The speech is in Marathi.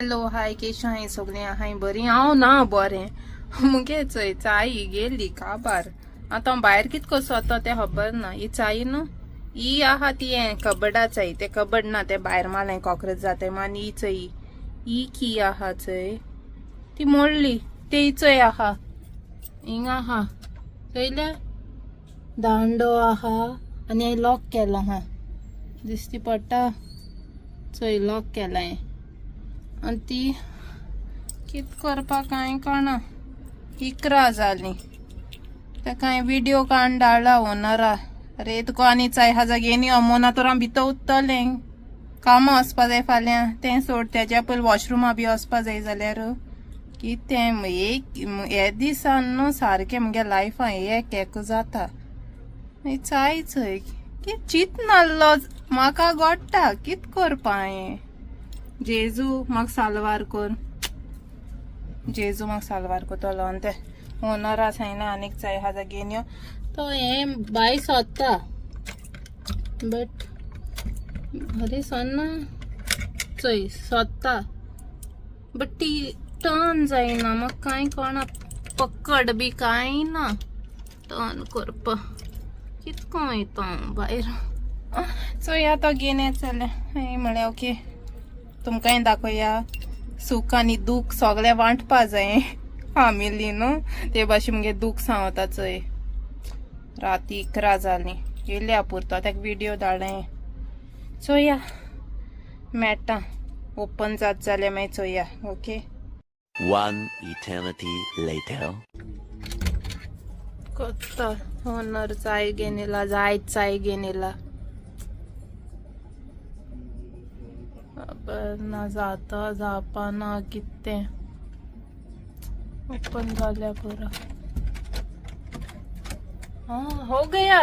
हॅलो हाय केशव हाय सगळे हाय बरी हांव ना बरें मुगे चोय चाई गेली काबार आतां भायर कित कसो आतां तें खबर ना ही चाई न्हू ही आहा ती हें कबडा चाई ते कबड ना ते भायर मारलें कॉक्रोच जाताय मान ही चोय ही की आहा चोय ती मोडली ते चोय आहा हिंग आहा चोयल्या दांडो आहा आनी लॉक केला हा दिसती पडटा चोय लॉक केलाय आणि ती कित करपाक कांय कळना इकरा जाली ते कांय व्हिडिओ काडून धाडला ओनरा अरे तुका आनी चाय हाजा घेनी अमोना तर हांव भितर उत्तलें कामां वचपा जाय फाल्यां तें सोड तेज्या पयलीं वॉशरुमा बी वचपा जाय जाल्यार कितें एक हे दिसान न्हू सारकें म्हगे लायफान एक एक जाता चाय चोय कित चित नाल्लो म्हाका गोडटा कित करपा हांयें जेजू म्हाका सालवार कर जेजू म्हाका सालवार कोतलो आनी ते ओनरा सांगना आनीक चाय हाजा घेवन यो तो हें बाय सोदता बट अरे सोन्ना चोय सोदता बट ती टर्न जायना म्हाका कांय कळना पकड बी कांय ना टर्न करपा कितको येता भायर चोय आतां घेवन येतले हांवें म्हळ्यार ओके तुमकांय दाखोवया सूख आनी दूख सगळें वांटपा जाय फॅमिली न्हू ते भाशेन मुगे दूख सांगता चोय राती 11 जालीं येयल्या पुरतो ताका व्हिडिओ धाडलें चोया मेळटा ओपन जात जाल्यार मागीर चोया ओके One eternity later. कोत्ता ओनर चाय घेवन येयला जायत चाय घेवन येयला ना जाता जावपा ना कितें ओपन जाल्या पुरा हाँ हो गया